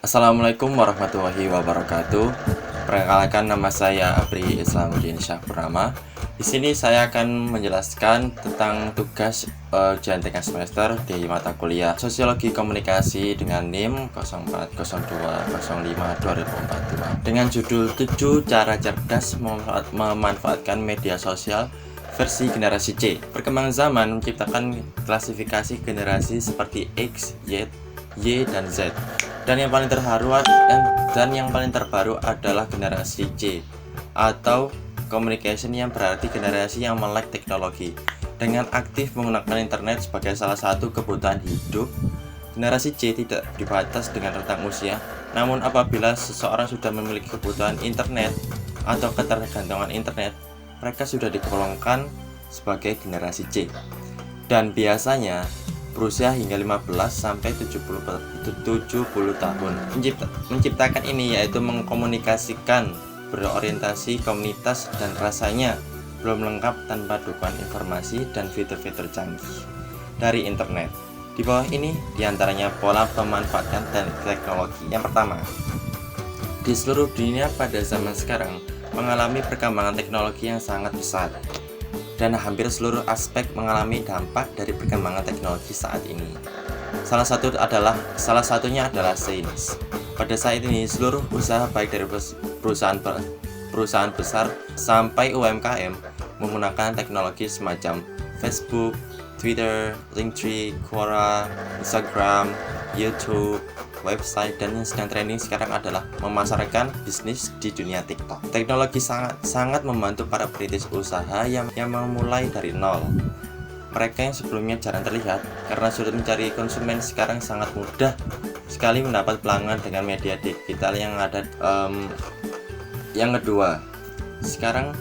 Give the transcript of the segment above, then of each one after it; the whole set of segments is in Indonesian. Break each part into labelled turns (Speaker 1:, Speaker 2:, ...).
Speaker 1: Assalamualaikum warahmatullahi wabarakatuh. Perkenalkan, nama saya Apri Islamuddin Syahpurnama. Di sini saya akan menjelaskan tentang tugas ujian tengah semester di mata kuliah Sosiologi Komunikasi dengan NIM 0402052042 dengan judul 7 Cara Cerdas Memanfaatkan Media Sosial versi generasi C. Perkembangan zaman menciptakan klasifikasi generasi seperti X, Y, dan Z. Dan yang paling terbaru adalah generasi C atau communication, yang berarti generasi yang melek teknologi. Dengan aktif menggunakan internet sebagai salah satu kebutuhan hidup, generasi C tidak dibatas dengan rentang usia. Namun apabila seseorang sudah memiliki kebutuhan internet atau ketergantungan internet, mereka sudah digolongkan sebagai generasi C. Dan biasanya berusia hingga 15 sampai 70 tahun. Menciptakan ini yaitu mengkomunikasikan, berorientasi komunitas, dan rasanya belum lengkap tanpa dukungan informasi dan fitur-fitur canggih dari internet. Di bawah ini diantaranya pola pemanfaatan dan teknologi. Yang pertama, di seluruh dunia pada zaman sekarang mengalami perkembangan teknologi yang sangat pesat, dan hampir seluruh aspek mengalami dampak dari perkembangan teknologi saat ini. Salah satunya adalah sains. Pada saat ini, seluruh usaha baik dari perusahaan besar sampai UMKM menggunakan teknologi semacam Facebook, Twitter, Linktree, Quora, Instagram, YouTube, website, dan yang sedang trending sekarang adalah memasarkan bisnis di dunia TikTok. Teknologi sangat membantu para perintis usaha yang memulai dari nol. Mereka yang sebelumnya jarang terlihat karena sulit mencari konsumen, sekarang sangat mudah sekali mendapat pelanggan dengan media digital yang ada. Yang kedua, sekarang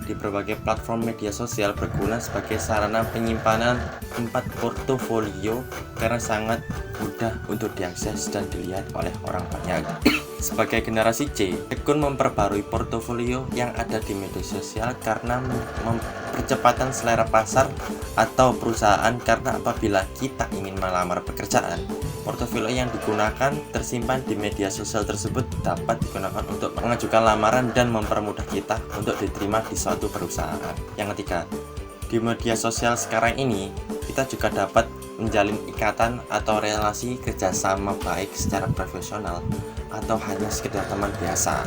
Speaker 1: di berbagai platform media sosial berguna sebagai sarana penyimpanan portofolio karena sangat mudah untuk diakses dan dilihat oleh orang banyak. Sebagai generasi C, tekun memperbarui portofolio yang ada di media sosial karena percepatan selera pasar atau perusahaan, karena apabila kita ingin melamar pekerjaan, portofolio yang digunakan tersimpan di media sosial tersebut dapat digunakan untuk mengajukan lamaran dan mempermudah kita untuk diterima di suatu perusahaan. Yang ketiga, di media sosial sekarang ini kita juga dapat menjalin ikatan atau relasi kerjasama baik secara profesional atau hanya sekedar teman biasa.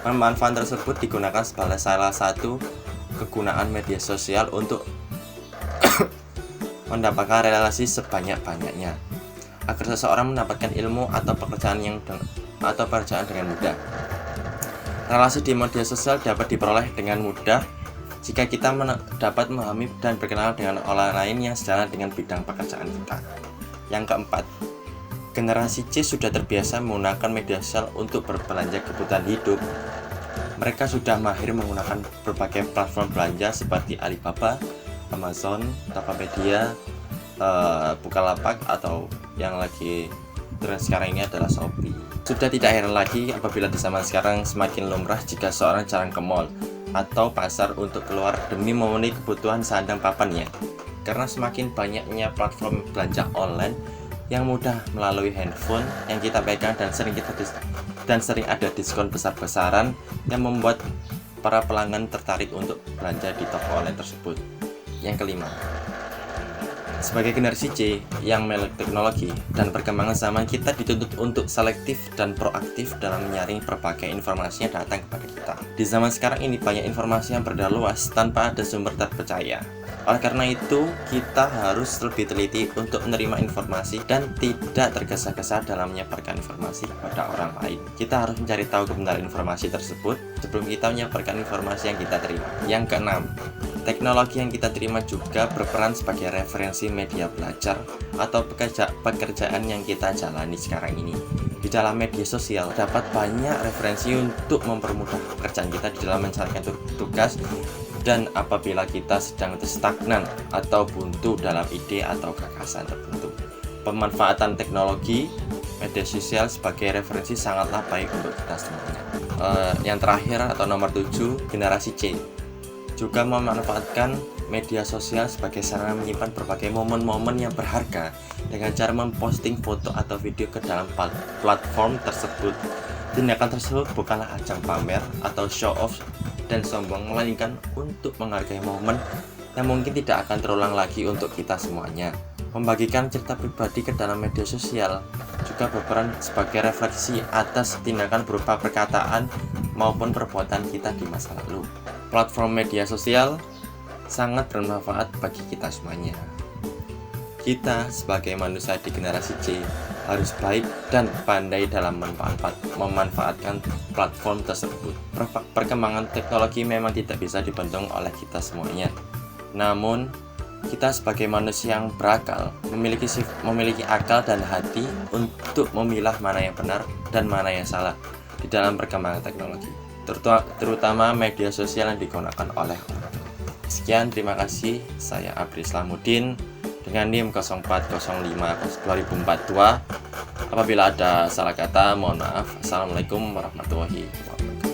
Speaker 1: Pemanfaatan tersebut digunakan sebagai salah satu kegunaan media sosial untuk mendapatkan relasi sebanyak-banyaknya agar seseorang mendapatkan ilmu atau pekerjaan dengan mudah. Relasi di media sosial dapat diperoleh dengan mudah jika kita dapat memahami dan berkenal dengan orang lain yang sejalan dengan bidang pekerjaan kita. Yang keempat, generasi C sudah terbiasa menggunakan media sosial untuk berbelanja kebutuhan hidup. Mereka sudah mahir menggunakan berbagai platform belanja seperti Alibaba, Amazon, Tokopedia, Bukalapak, atau yang lagi tren sekarang ini adalah Shopee. Sudah tidak heran lagi apabila di zaman sekarang semakin lumrah jika seorang jarang ke mall atau pasar untuk keluar demi memenuhi kebutuhan sandang papannya, karena semakin banyaknya platform belanja online yang mudah melalui handphone yang kita pegang, dan sering ada diskon besar-besaran yang membuat para pelanggan tertarik untuk belanja di toko online tersebut. Yang kelima, sebagai generasi C yang melek teknologi dan perkembangan zaman, kita dituntut untuk selektif dan proaktif dalam menyaring berbagai informasi yang datang kepada kita. Di zaman sekarang ini banyak informasi yang beredar luas tanpa ada sumber terpercaya. Oleh karena itu, kita harus lebih teliti untuk menerima informasi dan tidak tergesa-gesa dalam menyebarkan informasi kepada orang lain. Kita harus mencari tahu kebenaran informasi tersebut sebelum kita menyebarkan informasi yang kita terima. Yang keenam, teknologi yang kita terima juga berperan sebagai referensi media belajar atau pekerjaan yang kita jalani sekarang ini. Di dalam media sosial dapat banyak referensi untuk mempermudah pekerjaan kita di dalam mencarikan tugas, dan apabila kita sedang stagnan atau buntu dalam ide atau gagasan tertentu. Pemanfaatan teknologi media sosial sebagai referensi sangatlah baik untuk kita semuanya. Yang terakhir atau nomor 7, generasi C juga memanfaatkan media sosial sebagai sarana menyimpan berbagai momen-momen yang berharga dengan cara memposting foto atau video ke dalam platform tersebut. Tindakan tersebut bukanlah ajang pamer atau show off dan sombong, melainkan untuk menghargai momen yang mungkin tidak akan terulang lagi untuk kita semuanya. Membagikan cerita pribadi ke dalam media sosial juga berperan sebagai refleksi atas tindakan berupa perkataan maupun perbuatan kita di masa lalu. Platform media sosial sangat bermanfaat bagi kita semuanya. Kita sebagai manusia di generasi C harus baik dan pandai dalam memanfaatkan platform tersebut. Perkembangan teknologi memang tidak bisa dibendung oleh kita semuanya. Namun, kita sebagai manusia yang berakal memiliki akal dan hati untuk memilah mana yang benar dan mana yang salah di dalam perkembangan teknologi, terutama media sosial yang digunakan oleh orang. Sekian, terima kasih. Saya Abri Islamuddin dengan NIM 0405/2042. Apabila ada salah kata, mohon maaf. Assalamualaikum warahmatullahi wabarakatuh.